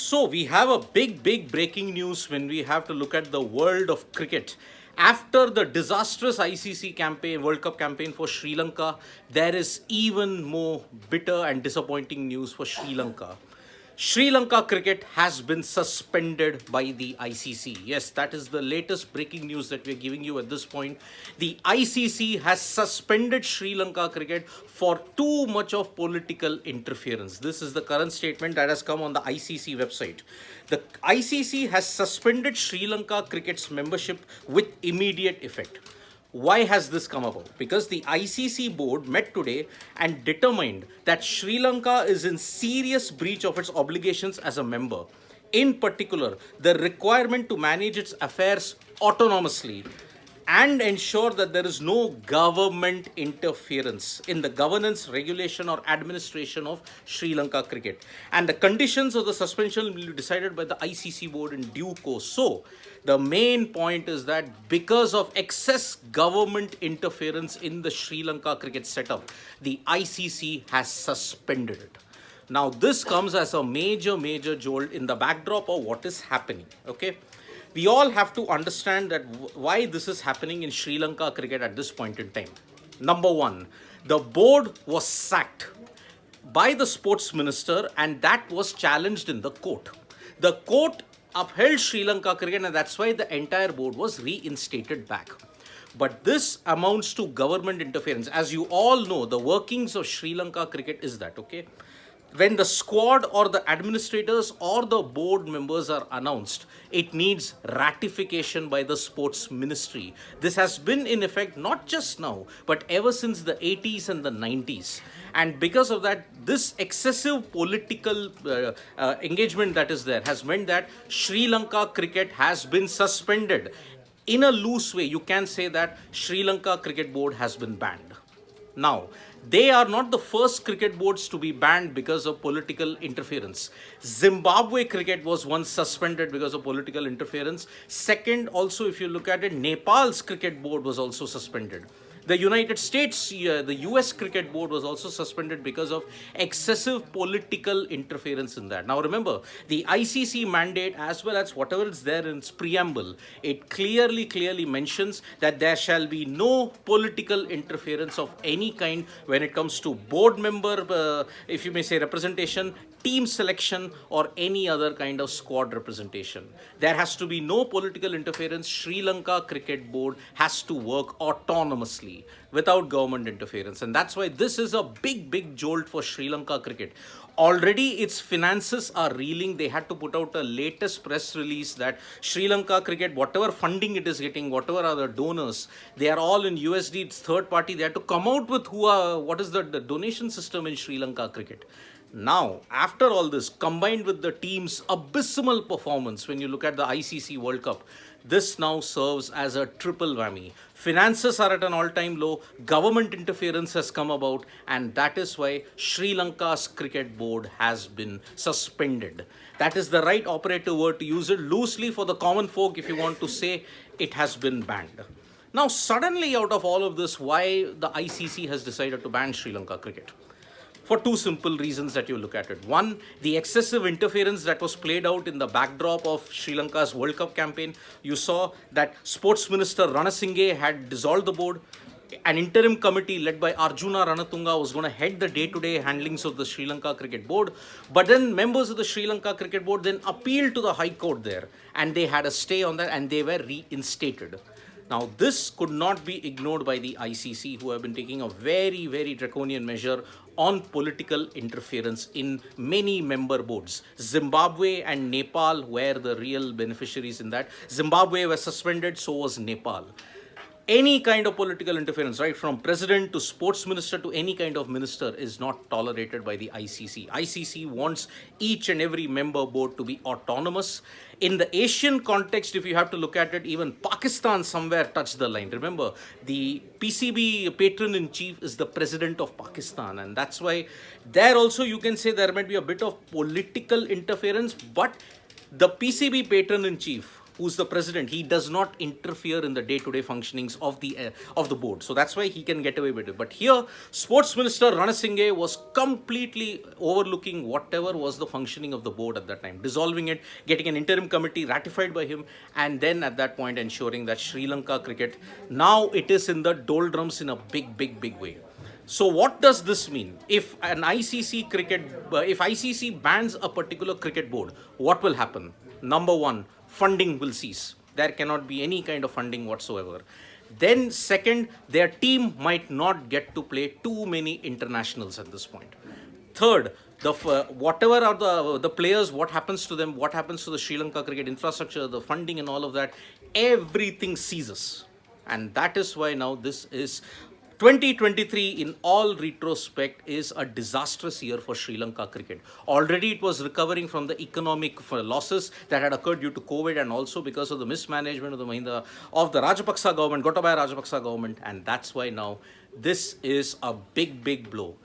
So we have a big breaking news when we have to look at the world of cricket. After the disastrous ICC campaign, World Cup campaign for Sri Lanka, there is even more bitter and disappointing news for Sri Lanka. Sri Lanka cricket has been suspended by the ICC. Yes, that is the latest breaking news that we are giving you at this point. The ICC has suspended Sri Lanka cricket for too much of political interference. This is the current statement that has come on the ICC website. The ICC has suspended Sri Lanka cricket's membership with immediate effect. Why has this come about? Because the ICC board met today and determined that Sri Lanka is in serious breach of its obligations as a member. In particular, the requirement to manage its affairs autonomously and ensure that there is no government interference in the governance, regulation, or administration of Sri Lanka cricket. And the conditions of the suspension will be decided by the ICC board in due course. So, the main point is that because of excess government interference in the Sri Lanka cricket setup, the ICC has suspended it. Now, this comes as a major jolt in the backdrop of what is happening. Okay. We all have to understand that why this is happening in Sri Lanka cricket at this point in time. Number one, the board was sacked by the sports minister and that was challenged in the court. The court upheld Sri Lanka cricket and that's why the entire board was reinstated back. But this amounts to government interference. As you all know, the workings of Sri Lanka cricket is that, okay? When the squad or the administrators or the board members are announced, it needs ratification by the sports ministry. This has been in effect not just now, but ever since the 80s and the 90s. And because of that, this excessive political engagement that is there has meant that Sri Lanka cricket has been suspended. In a loose way, you can say that Sri Lanka Cricket Board has been banned. Now, they are not the first cricket boards to be banned because of political interference. Zimbabwe cricket was once suspended because of political interference. Second, also, if you look at it, Nepal's cricket board was also suspended. The United States, the US cricket board was also suspended because of excessive political interference in that. Now remember, the ICC mandate as well as whatever is there in its preamble, it clearly mentions that there shall be no political interference of any kind when it comes to board member, if you may say representation, team selection or any other kind of squad representation. There has to be no political interference. Sri Lanka Cricket Board has to work autonomously without government interference. And that's why this is a big jolt for Sri Lanka cricket. Already its finances are reeling. They had to put out a latest press release that Sri Lanka cricket, whatever funding it is getting, whatever are the donors, they are all in USD, it's third party. They had to come out with what is the donation system in Sri Lanka cricket. Now, after all this, combined with the team's abysmal performance, when you look at the ICC World Cup, this now serves as a triple whammy. Finances are at an all-time low, government interference has come about, and that is why Sri Lanka's cricket board has been suspended. That is the right operative word to use it loosely for the common folk if you want to say it has been banned. Now, suddenly out of all of this, why the ICC has decided to ban Sri Lanka cricket? For two simple reasons that you look at it. One, the excessive interference that was played out in the backdrop of Sri Lanka's World Cup campaign. You saw that Sports Minister Ranasinghe had dissolved the board. An interim committee led by Arjuna Ranatunga was going to head the day-to-day handlings of the Sri Lanka Cricket Board. But then members of the Sri Lanka Cricket Board then appealed to the High Court there. And they had a stay on that and they were reinstated. Now, this could not be ignored by the ICC, who have been taking a very draconian measure on political interference in many member boards. Zimbabwe and Nepal were the real beneficiaries in that. Zimbabwe was suspended, so was Nepal. Any kind of political interference, right from president to sports minister to any kind of minister, is not tolerated by the ICC. ICC wants each and every member board to be autonomous. In the Asian context, if you have to look at it, even Pakistan somewhere touched the line. Remember, the PCB patron-in-chief is the president of Pakistan, and that's why there also you can say there might be a bit of political interference, but the PCB patron-in-chief who's the president, he does not interfere in the day-to-day functionings of the board. So that's why he can get away with it. But here, Sports Minister Ranasinghe was completely overlooking whatever was the functioning of the board at that time, dissolving it, getting an interim committee ratified by him, and then at that point ensuring that Sri Lanka cricket, now it is in the doldrums in a big way. So what does this mean? If ICC bans a particular cricket board, what will happen? Number one, funding will cease. There cannot be any kind of funding whatsoever. Then second, their team might not get to play too many internationals at this point. Third, whatever are the players, what happens to them, what happens to the Sri Lanka cricket infrastructure, the funding and all of that, everything ceases. And that is why now this is 2023 in all retrospect is a disastrous year for Sri Lanka cricket. Already it was recovering from the economic losses that had occurred due to COVID and also because of the mismanagement of the Rajapaksa government, Gotabaya Rajapaksa government, and that's why now this is a big blow.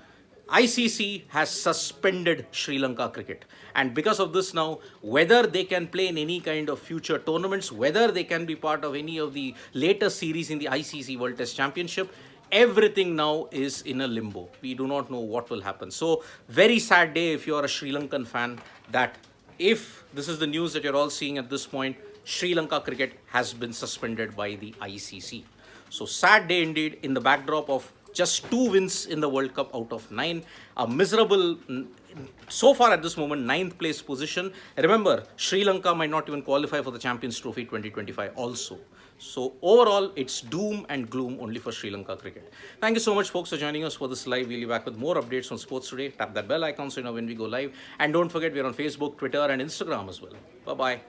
ICC has suspended Sri Lanka cricket, and because of this now, whether they can play in any kind of future tournaments, whether they can be part of any of the later series in the ICC World Test Championship, everything now is in a limbo. We do not know what will happen. So very sad day if you are a Sri Lankan fan, that if this is the news that you're all seeing at this point, Sri Lanka cricket has been suspended by the ICC. So sad day indeed in the backdrop of just 2 wins in the World Cup out of 9. A miserable, so far at this moment, 9th place position. Remember, Sri Lanka might not even qualify for the Champions Trophy 2025 also. So overall, it's doom and gloom only for Sri Lanka cricket. Thank you so much, folks, for joining us for this live. We'll be back with more updates on Sports Today. Tap that bell icon so you know when we go live. And don't forget, we're on Facebook, Twitter, and Instagram as well. Bye-bye.